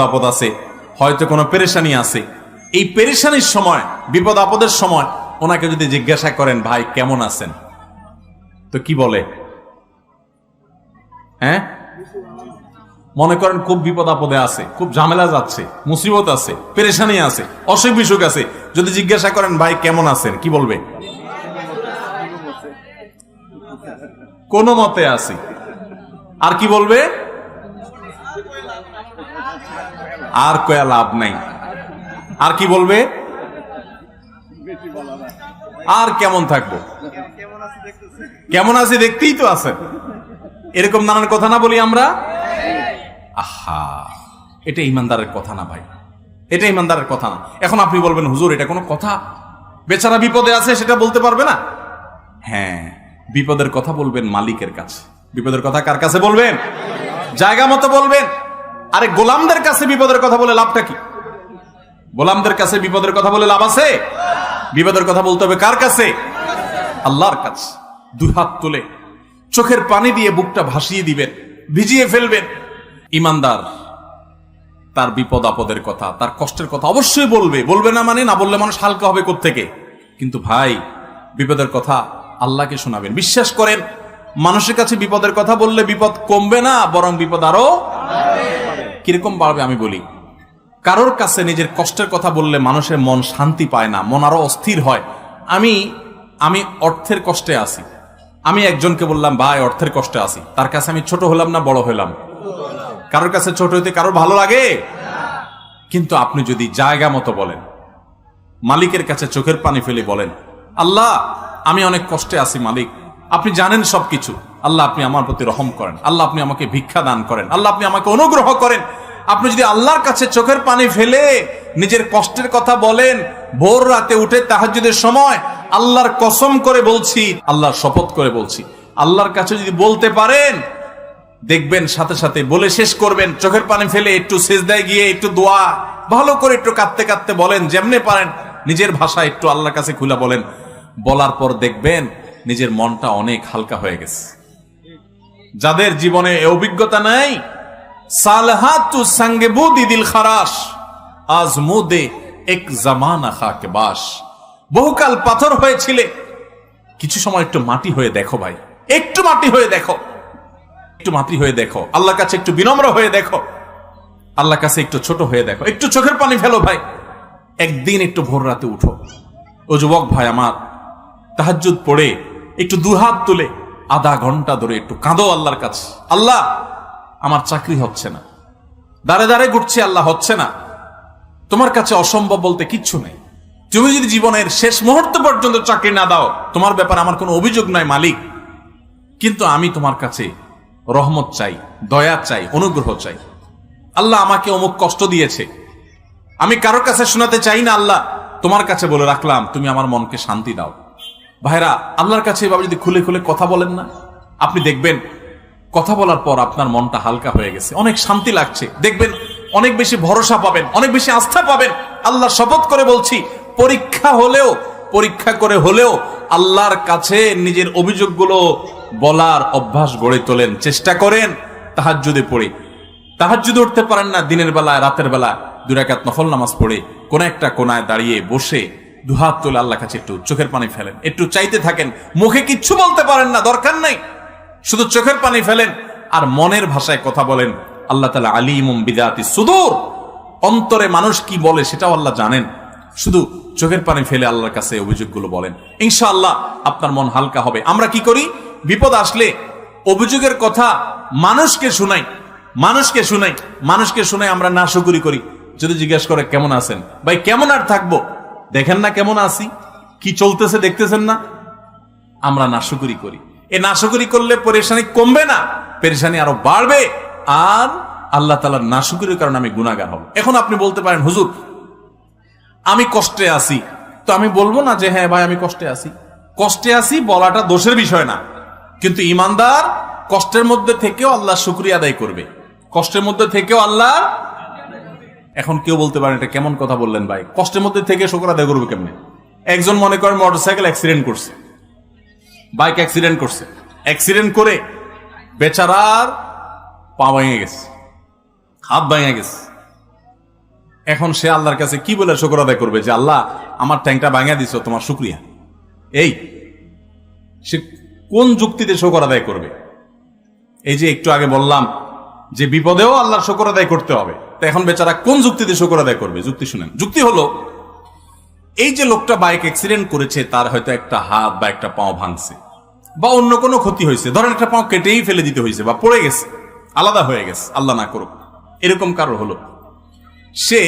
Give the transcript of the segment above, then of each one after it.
আপদ আছে, হয়তো কোনো পেরেশানি আছে। এই পেরেশানির সময়, বিপদ আপদের সময় ওনাকে যদি জিজ্ঞাসা করেন ভাই কেমন আছেন, তো কি বলে? হ্যাঁ, মনে করেন খুব বিপদ আপদে আছে, খুব ঝামেলা যাচ্ছে, মুসিবত আছে, পেরেশানি আছে, অসুখ বিসুখ আছে, যদি জিজ্ঞাসা করেন ভাই কেমন আছেন, কি বলবে? কোন মতে আছি। আর কি বলবে? আর কয়া লাভ নাই। আর কি বলবে? আর কেমন থাকবো, কেমন আছি দেখতেই তো আছেন। এরকম নানান কথা না বলি আমরা? আহা, এটা ইমানদারের কথা না ভাই, এটা ইমানদারের কথা না। এখন আপনি বলবেন হুজুর এটা কোনো কথা? বেচারা বিপদে আছে সেটা বলতে পারবে না? হ্যাঁ, বিপদের কথা বলবেন মালিকের কাছে। বিপদের কথা কার কাছে বলবেন? জায়গা মতো বলবেন। আরে গোলামদের কাছে বিপদের কথা বলে লাভটা কি? গোলামদের কাছে বিপদের কথা বলে লাভ আছে? বিপদের কথা বলতে হবে কার কাছে? আল্লাহর কাছে। দুই হাত তুলে চোখের পানি দিয়ে বুকটা ভাসিয়ে দিবেন, ভিজিয়ে ফেলবেন। ইমানদার তার বিপদ আপদের কথা, তার কষ্টের কথা অবশ্যই বলবে। বলবে না মানে, না বললে মানুষ হালকা হবে কোত্থেকে? কিন্তু ভাই বিপদের কথা আল্লাহকে শোনাবেন। বিশ্বাস করেন, মানুষের কাছে বিপদের কথা বললে বিপদ কমবে না, বরং বিপদ আরো কিরকম বাড়বে। আমি বলি, কারোর কাছে নিজের কষ্টের কথা বললে মানুষের মন শান্তি পায় না, মন আরো অস্থির হয়। আমি অর্থের কষ্টে আছি, আমি একজনকে বললাম ভাই অর্থের কষ্টে আছি, তার কাছে আমি ছোট হলাম না বড় হলাম? কারোর কাছে ছোট হইতে কারোর ভালো লাগে? কিন্তু আপনি যদি জায়গা মতো বলেন, মালিকের কাছে চোখের পানি ফেলে বলেন, আল্লাহ আমি অনেক কষ্টে আছি মালিক, আপনি জানেন সবকিছু, আল্লাহ আপনি আমার প্রতি রহম করেন, আল্লাহ আপনি আমাকে ভিক্ষা দান করেন, আল্লাহ আপনি আমাকে অনুগ্রহ করেন। আপনি যদি আল্লাহর কাছে চোখের পানি ফেলে নিজের কষ্টের কথা বলেন, ভোর রাতে উঠে তাহাজ্জুদের সময়, আল্লাহর কসম করে বলছি, আল্লাহর শপথ করে বলছি, আল্লাহর কাছে যদি বলতে পারেন, দেখবেন সাথে সাথে বলে শেষ করবেন, চোখের পানি ফেলে একটু সিজদায় গিয়ে একটু দোয়া ভালো করে একটু কাঁদতে কাঁদতে বলেন, যেমনে পারেন নিজের ভাষায় একটু আল্লাহর কাছে খুলে বলেন। বলার পর দেখবেন নিজের মনটা অনেক হালকা হয়ে গেছে। যাদের জীবনে এই অভিজ্ঞতা নাই, সালহাতু সঙ্গে বুদি দিল খারাস আজমুদে এক জামানা খাকে বাস। বহুকাল পাথর হয়েছিলে, কিছু সময় একটু মাটি হয়ে দেখো ভাই, একটু মাটি হয়ে দেখো, একটু মাটি হয়ে দেখো, আল্লাহর কাছে একটু বিনম্র হয়ে দেখো, আল্লাহর কাছে একটু ছোট হয়ে দেখো, একটু চোখের পানি ফেলো ভাই। একদিন একটু ভোর রাতে উঠো, ও যুবক ভাই আমার, তাহাজ্জুদ পড়ে একটু দুহাত তুলে আধা ঘন্টা ধরে একটু কাঁদো আল্লাহর কাছে। আল্লাহ আমার চাকরি হচ্ছে না, দাঁড়ে দাঁড়ে ঘুরছে, আল্লাহ হচ্ছে না, তোমার কাছে অসম্ভব বলতে কিচ্ছু নেই। তুমি যদি জীবনের শেষ মুহূর্ত পর্যন্ত চাকরি না দাও, তোমার ব্যাপারে আমার কোনো অভিযোগ নাই মালিক, কিন্তু আমি তোমার কাছে রহমত চাই, দয়া চাই, অনুগ্রহ চাই। আল্লাহ আমাকে অমুক কষ্ট দিয়েছে, আমি কারোর কাছে শোনাতে চাই না, আল্লাহ তোমার কাছে বলে রাখলাম, তুমি আমার মনকে শান্তি দাও। ভাইরা, আল্লাহর কাছে এভাবে যদি খুলে খুলে কথা বলেন না, আপনি দেখবেন কথা বলার পর আপনার মনটা হালকা হয়ে গেছে, অনেক শান্তি লাগছে, দেখবেন অনেক বেশি ভরসা পাবেন, অনেক বেশি আস্থা পাবেন। আল্লাহর শপথ করে বলছি, পরীক্ষা হলেও, পরীক্ষা করে হলেও আল্লাহর কাছে নিজের অভিযোগগুলো বলার অভ্যাস গড়ে তোলেন, চেষ্টা করেন। তাহাজ্জুদে পড়ে, তাহাজ্জুদে উঠতে পারেন না, দিনের বেলায় রাতের বেলা 2 রাকাত নফল নামাজ পড়ে কোন একটা কোনায় দাঁড়িয়ে বসে দুহাত তুলে আল্লাহর কাছে একটু চোখের পানি ফেলেন, একটু চাইতে থাকেন। মুখে কিচ্ছু বলতে পারেন না, দরকার নাই, শুধু চোখের পানি ফেলেন আর মনের ভাষায় কথা বলেন। আল্লাহ তাআলা আলিমুম বিযাতি সুদূর, অন্তরে মানুষ কি বলে সেটাও আল্লাহ জানেন। শুধু চোখের পানি ফেলে আল্লাহর কাছে অভিযোগগুলো বলেন, ইনশাআল্লাহ আপনার মন হালকা হবে। আমরা কি করি? বিপদ আসলে অভিযোগের কথা মানুষকে শুনাই, মানুষকে শুনাই, মানুষকে শুনাই আমরা নাশুকরি করি। যদি জিজ্ঞাসা করে কেমন আছেন, ভাই কেমন আর থাকবো, দেখেন না কেমন আছি, কি চলতেছে দেখতেছেন না, আমরা নাশুকরি করি। এ নাশুকরি করলে পেরেশানি কমবে না, পেরেশানি আরো বাড়বে, আর আল্লাহ তাআলার নাশুকরির কারণে আমি গুনাহগার হব। এখন আপনি বলতে পারেন হুজুর আমি কষ্টে আছি, তো আমি বলবো না যে হ্যাঁ ভাই আমি কষ্টে আছি। কষ্টে আছি বলাটা দোষের বিষয় না, কিন্তু ইমানদার কষ্টের মধ্যে থেকেও আল্লাহ শুকরিয়া আদায় করবে, কষ্টের মধ্যে থেকেও আল্লাহ। এখন কেউ বলতে পারেন এটা কেমন কথা বললেন ভাই, কষ্টের মধ্যে থেকে শুকর আদায় করবে কেমনে? একজন মনে করেন মোটরসাইকেল অ্যাক্সিডেন্ট করছে, বাইক অ্যাক্সিডেন্ট করছে, অ্যাক্সিডেন্ট করে বেচারার পা ভেঙে গেছে, হাত ভেঙে গেছে, এখন সে আল্লাহর কাছে কি বলে শুকর আদায় করবে যে আল্লাহ আমার ট্যাঙ্কটা ভাঙিয়ে দিছো, তোমার শুকরিয়া। এই সে কোন যুক্তিতে শুকর আদায় করবে? এই যে একটু আগে বললাম যে বিপদেও আল্লাহর শুকর আদায় করতে হবে, তো এখন বেচারা কোন যুক্তিতে শুকর আদায় করবে? যুক্তি শুনেন। যুক্তি হলো, এই যে লোকটা বাইক অ্যাক্সিডেন্ট করেছে, তার হয়তো একটা হাত বা একটা পাও ভাঙছে বা অন্য কোনো ক্ষতি হয়েছে, ধরেন একটা পাও কেটেই ফেলে দিতে হয়েছে বা পড়ে গেছে, আলাদা হয়ে গেছে, আল্লাহ না করুক, এরকম কারো হলো। সে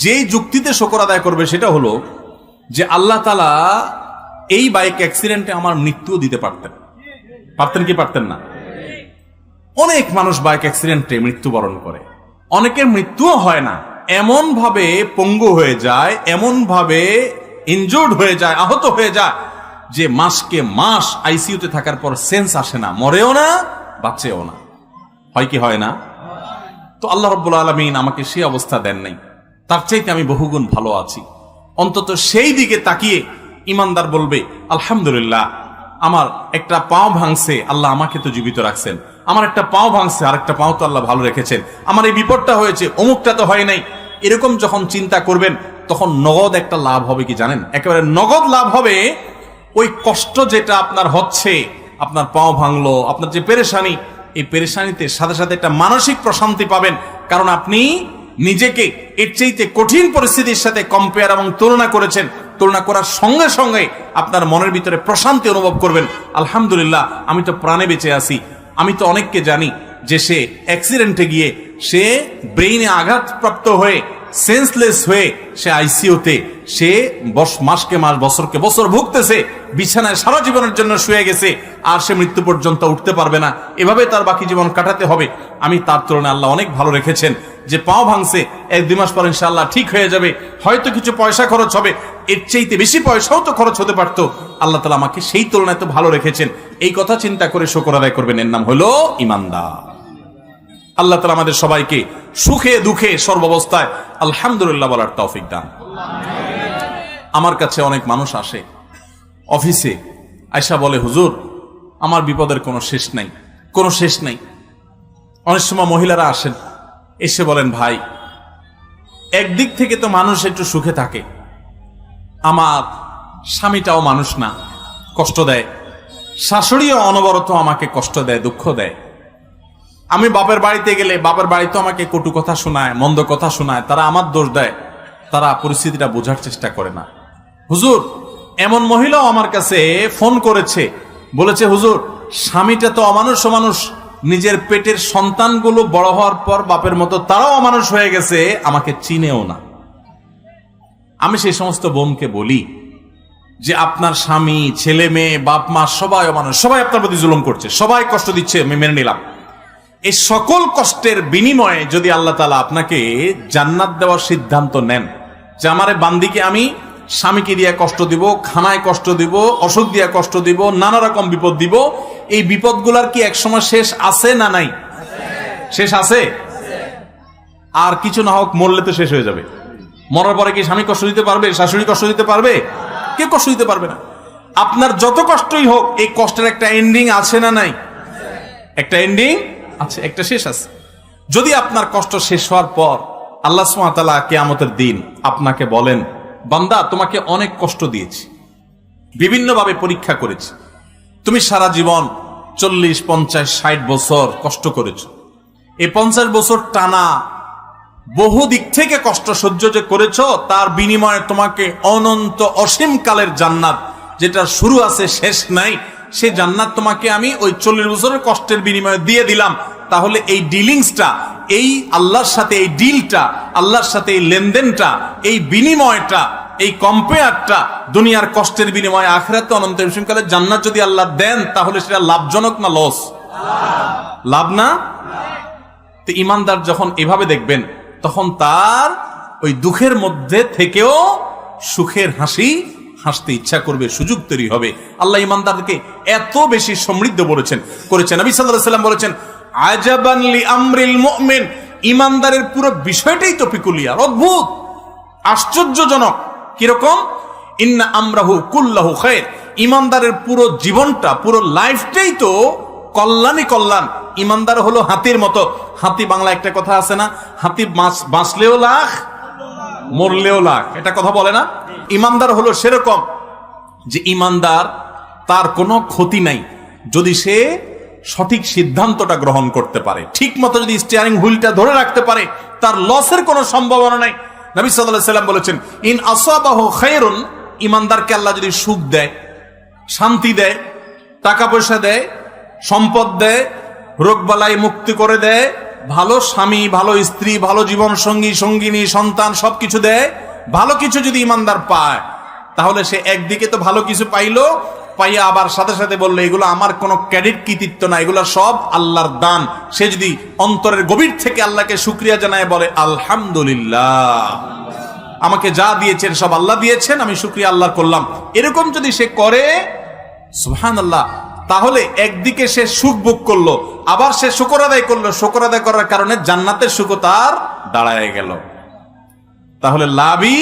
যে যুক্তিতে শুকর আদায় করবে সেটা হলো যে আল্লাহ তাআলা এই বাইক অ্যাক্সিডেন্টে আমার মৃত্যুও দিতে পারতেন। পারতেন কি পারতেন না? অনেক মানুষ বাইক অ্যাক্সিডেন্টে মৃত্যুবরণ করে, অনেকের মৃত্যুও হয় না, এমন ভাবে পঙ্গু হয়ে যায়, এমন ভাবে ইনজুর্ড হয়ে যায়, আহত হয়ে যায় যে মাসকে মাস আইসিইউতে থাকার পর সেন্স আসে না, মরেও না বাঁচেও না। হয় কি হয় না? তো আল্লাহ রাব্বুল আলামিন আমাকে সেই অবস্থা দেন নাই, তার চাইতে আমি বহুগুণ ভালো আছি। অন্তত সেই দিকে তাকিয়ে ইমানদার বলবে আলহামদুলিল্লাহ, আমার একটা পাও ভাঙছে, আল্লাহ আমাকে তো জীবিত রাখছেন, আমার একটা পাও ভাঙছে, আর একটা পাও তো আল্লাহ ভালো রেখেছেন, আমার এই বিপদটা হয়েছে, অমুকটা তো হয় নাই। এরকম যখন চিন্তা করবেন তখন নগদ একটা লাভ হবে কি জানেন? একেবারে নগদ লাভ হবে। ওই কষ্ট যেটা আপনার হচ্ছে, আপনার পাও ভাঙলো, আপনার যে পেরেশানি, এই পেরেশানিতে সাথে সাথে একটা মানসিক প্রশান্তি পাবেন, কারণ আপনি নিজেকে এর চাইতে কঠিন পরিস্থিতির সাথে কম্পেয়ার এবং তুলনা করেছেন। তুলনা করার সঙ্গে সঙ্গে আপনার মনের ভিতরে প্রশান্তি অনুভব করবেন, আলহামদুলিল্লাহ আমি তো প্রাণে বেঁচে আছি। আমি তো অনেককে জানি যে সে অ্যাক্সিডেন্টে গিয়ে সে ব্রেইনে আঘাতপ্রাপ্ত হয়ে সেন্সলেস হয়ে সে আইসিইউতে, সে মাসকে মাস বছরকে বছর ভুগতেছে, বিছানায় সারা জীবনের জন্য শুয়ে গেছে, আর সে মৃত্যু পর্যন্ত উঠতে পারবে না, এভাবে তার বাকি জীবন কাটাতে হবে। আমি তার তুলনায় আল্লাহ অনেক ভালো রেখেছেন, যে পাও ভাঙছে 1-2 মাস পর ইনশাআল্লাহ ঠিক হয়ে যাবে, হয়তো কিছু পয়সা খরচ হবে, এর চাইতে বেশি পয়সাও তো খরচ হতে পারত, আল্লাহ তাআলা আমাকে সেই তুলনায় তো ভালো রেখেছেন। এই কথা চিন্তা করে শুকর আদায় করবেন, এর নাম হলো ইমানদার। আল্লাহ তাআলা আমাদের সবাইকে সুখে দুঃখে সর্বাবস্থায় আলহামদুলিল্লাহ বলার তৌফিক দান। আমার কাছে অনেক মানুষ আসে অফিসে, আয়সা বলে হুজুর আমার বিপদের কোনো শেষ নাই, কোনো শেষ নাই। অনেক সময় মহিলারা আসেন, এসে বলেন ভাই একদিক থেকে তো মানুষ একটু সুখে থাকে, আমার স্বামীটাও মানুষ না, কষ্ট দেয়, শাশুড়িও অনবরত আমাকে কষ্ট দেয়, দুঃখ দেয়, আমি বাপের বাড়িতে গেলে বাপের বাড়িতে আমাকে কটু কথা শোনায়, মন্দ কথা শোনায়, তারা আমার দোষ দেয়, তারা পরিস্থিতিটা বোঝার চেষ্টা করে না। হুজুর এমন মহিলাও আমার কাছে ফোন করেছে, বলেছে হুজুর স্বামীটা তো অমানুষ, অমানুষ, নিজের পেটের সন্তানগুলো বড় হওয়ার পর বাপের মতো তারাও অমানুষ হয়ে গেছে, আমাকে চিনেও না। আমি সেই সমস্ত বোনকে বলি যে আপনার স্বামী, ছেলে মেয়ে, বাপ মা সবাই অমানুষ, সবাই আপনার প্রতি জুলুম করছে, সবাই কষ্ট দিচ্ছে, আমি মেনে নিলাম। এই সকল কষ্টের বিনিময়ে যদি আল্লাহ তাআলা আপনাকে জান্নাত দেওয়ার সিদ্ধান্ত নেন, যে আমারে বান্দিকে আমি স্বামীকে দিয়ে কষ্ট দিব, খানায় কষ্ট দিব, অসুখ দিয়ে কষ্ট দিব, নানা রকম বিপদ দিব, এই বিপদগুলার কি একসময় শেষ আছে না নাই? শেষ আছে। আর কিছু না হোক মরলে তো শেষ হয়ে যাবে। মরার পরে কি স্বামী কষ্ট দিতে পারবে? শাশুড়ি কষ্ট দিতে পারবে? কেউ কষ্ট দিতে পারবে না। আপনার যত কষ্টই হোক এই কষ্টের একটা এন্ডিং আছে না নাই? একটা এন্ডিং আছে, একটা শেষ আছে। যদি আপনার কষ্ট শেষ হওয়ার পর আল্লাহ সুবহানাহু ওয়া তাআলা কিয়ামতের দিন আপনাকে বলেন বান্দা তোমাকে অনেক কষ্ট দিয়েছি, বিভিন্নভাবে পরীক্ষা করেছি, তুমি সারা জীবন 40, 50, 60 বছর কষ্ট করেছো, এই 50 বছর টানা বহু দিক থেকে কষ্ট সহ্য যে করেছো, তার বিনিময়ে তোমাকে অনন্ত অসীম কালের জান্নাত, যেটার শুরু আছে শেষ নাই, সেই জান্নাত তোমাকে আমি ওই 40 বছরের কষ্টের বিনিময়ে দিয়ে দিলাম। তাহলে এই ডিলিংসটা, এই আল্লাহর সাথে এই ডিলটা, আল্লাহর সাথে এই লেনদেনটা, এই বিনিময়টা, এই কম্পেয়ারটা দুনিয়ার কষ্টের বিনিময়ে আখিরাতে অনন্ত অসীম কালের জান্নাত যদি আল্লাহ দেন, তাহলে সেটা লাভজনক না লস? লাভ না? তো ইমানদার যখন এভাবে দেখবেন, তখন তার ওই দুঃখের মধ্যে থেকেও সুখের হাসি হাসতে ইচ্ছা করবে, সুযোগ তৈরি হবে। আল্লাহ ইমানদারকে এত বেশি সমৃদ্ধ করেছেন। নবী সাল্লাল্লাহু আলাইহি ওয়াসাল্লাম বলেছেন আজাবান লি আমরিল মুমিন, ইমানদারের পুরো বিষয়টাই তো পিকুলিয়ার, অদ্ভুত, আশ্চর্যজনক। কিরকম? ইন্না আমরাহু কুল্লাহু খায়র, ইমানদারের পুরো জীবনটা, পুরো লাইফটাই তো কল্যাণই কল্যাণ। ইমানদার হলো হাতির মতো। হাতি, বাংলা একটা কথা আছে না, হাতি বাঁচলেও লাখ মরলেও লাখ, এটা কথা বলে না? ইমানদার হলো সেরকম যে ইমানদার তার কোনো ক্ষতি নাই যদি সে সঠিক সিদ্ধান্তটা গ্রহণ করতে পারে, ঠিক মতো যদি স্টিয়ারিং হুইলটা ধরে রাখতে পারে, তার লসের কোনো সম্ভাবনা নাই। নবী সাল্লাল্লাহু আলাইহি সাল্লাম বলেছেন, ইন আসাবাহু খায়রুন, ইমানদারকে আল্লাহ যদি সুখ দেয়, শান্তি দেয়, টাকা পয়সা দেয়, সম্পদ দেয়, রোগবালাই মুক্তি করে দেয়, ভালো স্বামী, ভালো স্ত্রী, ভালো জীবন সঙ্গী, সঙ্গিনী, সন্তান সবকিছু দেয়, ভালো কিছু যদি ইমানদার পায়, তাহলে সে একদিকে তো ভালো কিছু পাইলো, পাইয়া আবার সাথে সাথে বললো এগুলো আমার কোনো ক্রেডিট কৃতিত্ব না, এগুলো সব আল্লাহর দান। সে যদি অন্তরের গভীর থেকে আল্লাহকে শুকরিয়া জানায় বলে আলহামদুলিল্লাহ, আমাকে যা দিয়েছেন সব আল্লাহ দিয়েছেন, আমি শুকরিয়া আল্লাহর করলাম, এরকম যদি সে করে, সুবহানাল্লাহ, তাহলে একদিকে সে সুখ ভোগ করলো, আবার সে শুকর আদায় করলো, শুকর আদায় করার কারণে জান্নাতের সুখ তার দাঁড়ায় গেল। তাহলে লাভই